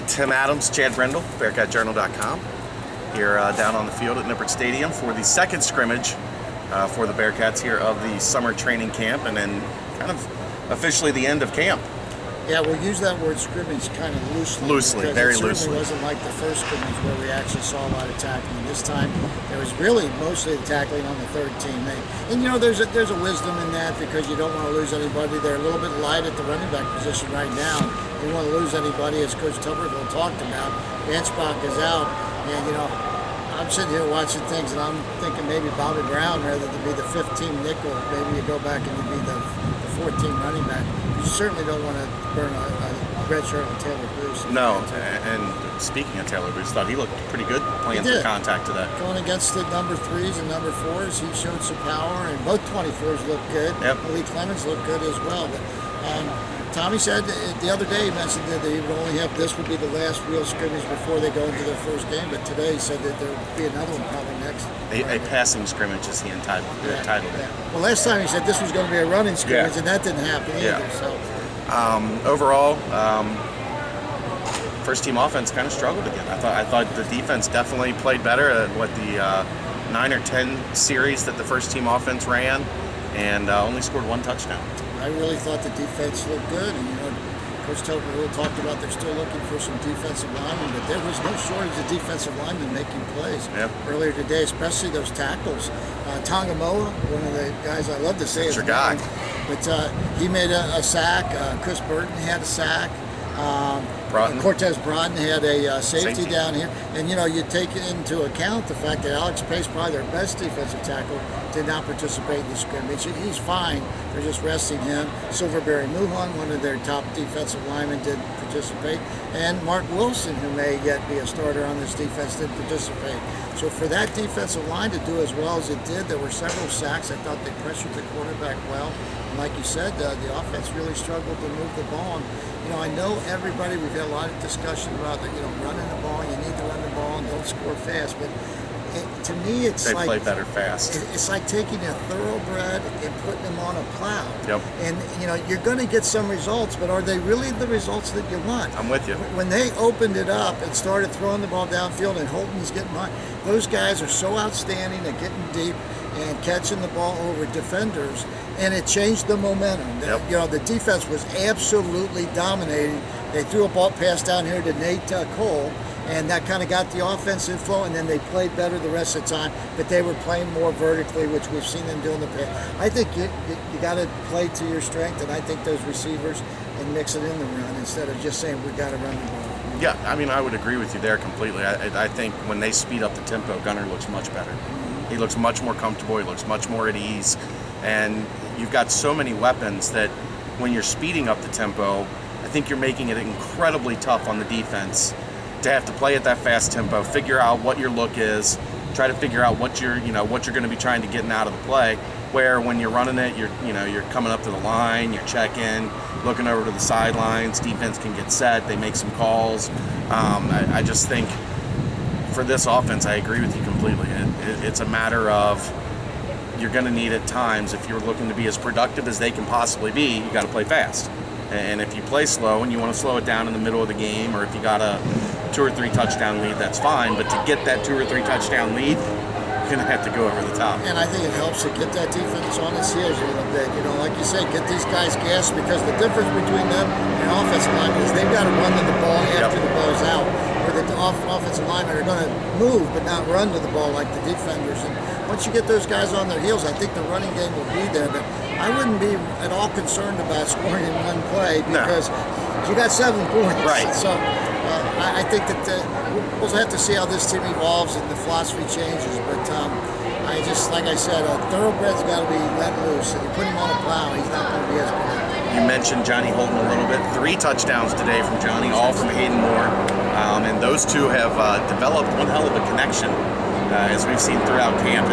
Tim Adams, Chad Brendel, BearcatJournal.com, here down on the field at Nippert Stadium for the second scrimmage for the Bearcats here of the summer training camp, and then kind of officially the end of camp. Yeah, we'll use that word scrimmage kind of loosely. Loosely, very loosely. It wasn't like the first scrimmage where we actually saw a lot of tackling. This time, there was really mostly the tackling on the third team. And you know, there's a wisdom in that because you don't want to lose anybody. They're a little bit light at the running back position right now. You don't want to lose anybody, as Coach Tuberville talked about. Banchbach is out, and you know, I'm sitting here watching things, and I'm thinking maybe Bobby Brown rather than be the 15 nickel. Maybe you go back and you be the 14 running back. You certainly don't want to burn a red shirt on Taylor Bruce. No, and speaking of Taylor Bruce, thought he looked pretty good playing through contact today. Going against the number 3s and number 4s, he showed some power, and both 24s looked good. Yep. Lee Clemens looked good as well. But Tommy said the other day, he mentioned that he would only have this would be the last real scrimmage before they go into their first game, but today he said that there would be another one probably next. A passing scrimmage is he entitled it. Well, last time he said this was going to be a running scrimmage, and that didn't happen either. So. Overall, first team offense kind of struggled again. I thought the defense definitely played better at the 9 or 10 series that the first team offense ran, and only scored 1 touchdown. I really thought the defense looked good, and you know, Coach Tuberville talked about they're still looking for some defensive linemen, but there was no shortage of defensive linemen making plays earlier today, especially those tackles. Tongamoa, one of the guys I love to say is your guy. But he made a sack. Chris Burton had a sack. Cortez Broughton had a safety down here. And, you know, you take into account the fact that Alex Pace, probably their best defensive tackle, did not participate in the scrimmage. He's fine. They're just resting him. Silverberry Muhan, one of their top defensive linemen, did participate. And Mark Wilson, who may yet be a starter on this defense, did participate. So for that defensive line to do as well as it did, there were several sacks. I thought they pressured the quarterback well. And like you said, the offense really struggled to move the ball. And, you know, I know everybody, we've had a lot of discussion about that, you know, running the ball, you need to run the ball and don't score fast. But to me, it's they like play better fast. It's like taking a thoroughbred and putting them on a plow. Yep. And you know, you're going to get some results, but are they really the results that you want? I'm with you. When they opened it up and started throwing the ball downfield, and Holton's getting behind, those guys are so outstanding at getting deep and catching the ball over defenders, and it changed the momentum. Yep. You know, the defense was absolutely dominating. They threw a ball pass down here to Nate Cole, and that kind of got the offensive flow, and then they played better the rest of the time, but they were playing more vertically, which we've seen them do in the past. I think you got to play to your strength, and I think those receivers and mix it in the run instead of just saying we've got to run the ball. Yeah, I mean, I would agree with you there completely. I think when they speed up the tempo, Gunner looks much better. He looks much more comfortable. He looks much more at ease. And you've got so many weapons that when you're speeding up the tempo, I think you're making it incredibly tough on the defense to have to play at that fast tempo, figure out what your look is, try to figure out what you're going to be trying to get out of the play. Where when you're running it, you're coming up to the line, you're checking, looking over to the sidelines. Defense can get set. They make some calls. I just think for this offense, I agree with you completely. It's a matter of you're going to need at times, if you're looking to be as productive as they can possibly be, you got to play fast. And if you play slow and you want to slow it down in the middle of the game, or if you got a 2 or 3 touchdown lead, that's fine. But to get that 2 or 3 touchdown lead, you're going to have to go over the top. And I think it helps to get that defense on its heels a little bit. You know, like you said, get these guys gassed, because the difference between them and offensive linemen is they've got to run to the ball after the ball's out. Where the offensive linemen are going to move but not run to the ball like the defenders. And once you get those guys on their heels, I think the running game will be there. But I wouldn't be at all concerned about scoring in one play, because you got 7 points. Right. So I think that we'll have to see how this team evolves and the philosophy changes. But I just, like I said, a thoroughbred's got to be let loose. If you put him on a plow, he's not going to be as productive. You mentioned Johnny Holton a little bit. 3 touchdowns today from Johnny, all from Hayden Moore. And those two have developed one hell of a connection, as we've seen throughout camp.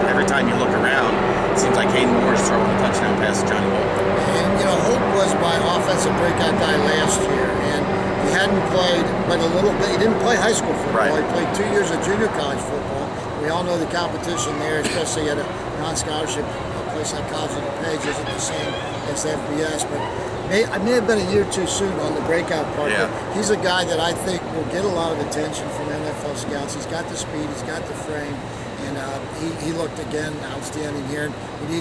Every time you look around, it seems like Hayden Moore is throwing a touchdown pass to Johnny Holton. And, you know, Holton was my offensive breakout guy last year, and he hadn't played but a little bit. He didn't play high school football. Right. He played 2 years of junior college football. We all know the competition there, especially at a non-scholarship place like College of DuPage isn't the same as the FBS, but I may have been a year too soon on the breakout part. Yeah. But he's a guy that I think will get a lot of attention from NFL scouts. He's got the speed, he's got the frame, and he looked again outstanding here. We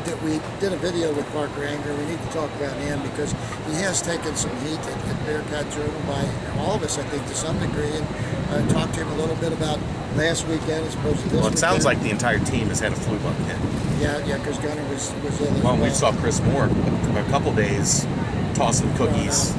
did a video with Parker Anger. We need to talk about him because he has taken some heat at Bearcat Journal by all of us, I think, to some degree, and talked to him a little bit about last weekend as opposed to this Well, it weekend. sounds like the entire team has had a flu bug hit. Yeah, because Gunner was ill as Well, we saw Chris Moore for a couple days tossing cookies.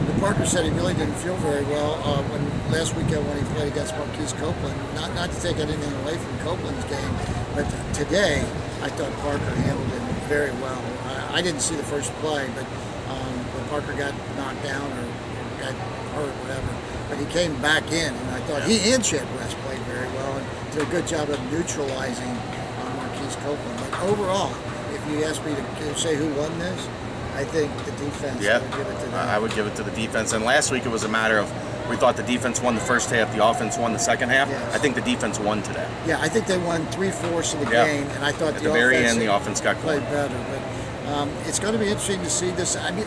But Parker said he really didn't feel very well when last weekend when he played against Marquise Copeland. Not to take anything away from Copeland's game, but today I thought Parker handled it very well. I didn't see the first play, but when Parker got knocked down or got hurt, whatever, but he came back in, and I thought he and Chad West played very well and did a good job of neutralizing Marquise Copeland. But overall, if you ask me to say who won this, I think the defense. Yeah, would give it to them. I would give it to the defense. And last week it was a matter of we thought the defense won the first half, the offense won the second half. Yes. I think the defense won today. Yeah, I think they won 3/4 of the game, and I thought at the very end the offense got played going. better. But it's going to be interesting to see this. I mean,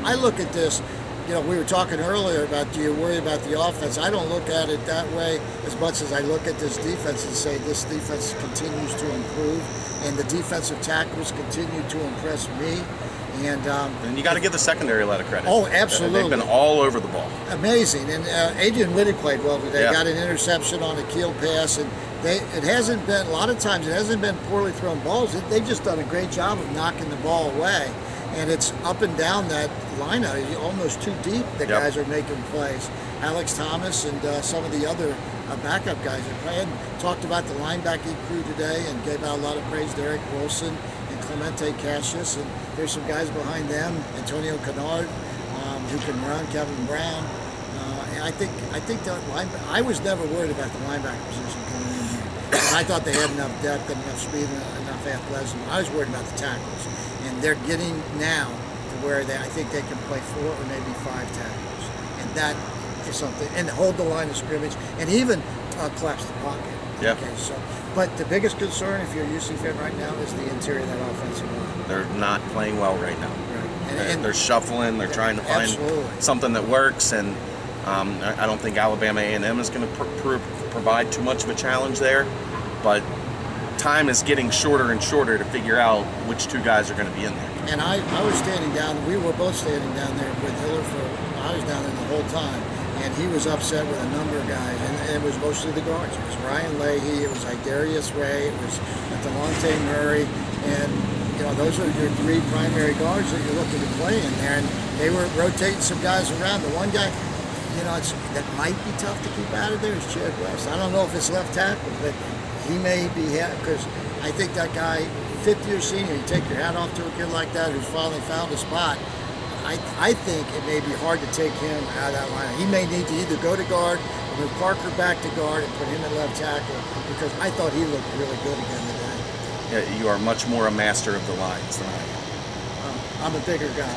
I look at this. You know, we were talking earlier about do you worry about the offense? I don't look at it that way as much as I look at this defense and say this defense continues to improve, and the defensive tackles continue to impress me. And you got to give the secondary a lot of credit. Oh, absolutely. They've been all over the ball. Amazing. And Adrian Whitty played well today. Yeah. Got an interception on a keel pass, and it hasn't been, a lot of times it hasn't been poorly thrown balls. They've just done a great job of knocking the ball away. And it's up and down that lineup, almost too deep. The guys are making plays. Alex Thomas and some of the other backup guys are playing. Talked about the linebacking crew today and gave out a lot of praise to Eric Wilson and Clemente Cassius. And there's some guys behind them, Antonio Kennard, who can run, Kevin Brown. And I think that I was never worried about the linebacker position coming in here. I thought they had enough depth and enough speed and enough athleticism. I was worried about the tackles. And they're getting now to where I think they can play 4 or maybe 5 tackles. And that is something. And hold the line of scrimmage and even collapse the pocket. Yeah. Okay, so, but the biggest concern, if you're a UC fan right now, is the interior of that offensive line. They're not playing well right now. Right. And they're shuffling. They're trying to find something that works. And I don't think Alabama A&M is going to provide too much of a challenge there. But time is getting shorter and shorter to figure out which 2 guys are going to be in there. And I was standing down, we were both standing down there with Hiller I was down there the whole time, and he was upset with a number of guys, and it was mostly the guards. It was Ryan Leahy, it was Idarius Ray, it was Delonte Murray, and those are your 3 primary guards that you're looking to play in there, and they were rotating some guys around. The one guy, that might be tough to keep out of there is Chad West. I don't know if it's left tackle, but he may be, because I think that guy, 5th-year senior, you take your hat off to a kid like that who's finally found a spot. I think it may be hard to take him out of that line. He may need to either go to guard or move Parker back to guard and put him at left tackle, because I thought he looked really good again today. Yeah, you are much more a master of the lines than I am. I'm a bigger guy.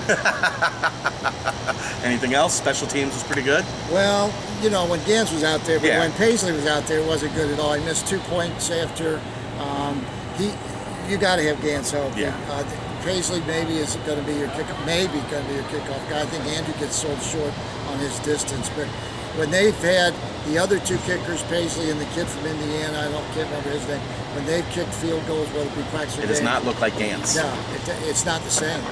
Anything else? Special teams was pretty good? Well, when Gans was out there, but Yeah. when Paisley was out there, it wasn't good at all. He missed 2 points after. You got to have Gans help. Yeah. Paisley maybe is going to be your kickoff. Maybe going to be your kickoff guy. I think Andrew gets sold short on his distance, but when they've had the other 2 kickers, Paisley and the kid from Indiana, can't remember his name, when they've kicked field goals, whether it be practice or It does not look like Gans. No, it's not the same.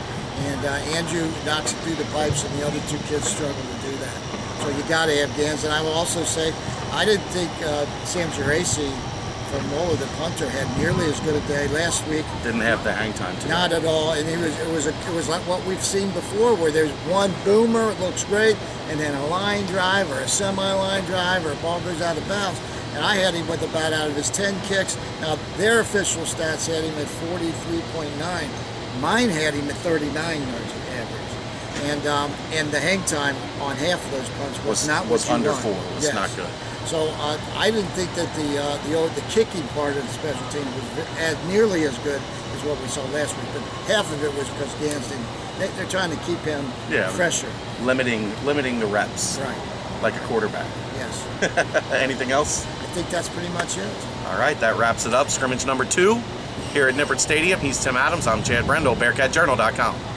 And Andrew knocks it through the pipes, and the other 2 kids struggle to do that. So you got to have Gans. And I will also say, I didn't think Sam Geraci from Moeller, the punter, had nearly as good a day last week. Didn't have the hang time today. Not at all. And it was like what we've seen before, where there's one boomer, it looks great, and then a line drive or a semi-line drive or a ball goes out of bounds. And I had him with about out of his 10 kicks. Now, their official stats had him at 43.9. Mine had him at 39 yards average. And the hang time on half of those punts was not what you under want. 4. It was not good. So I didn't think that the kicking part of the special team was nearly as good as what we saw last week. But half of it was because Gans didn't. They're trying to keep him fresher. Limiting the reps. Right. Like a quarterback. Yes. Anything else? I think that's pretty much it. All right, that wraps it up. Scrimmage number 2. Here at Nippert Stadium, he's Tim Adams. I'm Chad Brendel, BearcatJournal.com.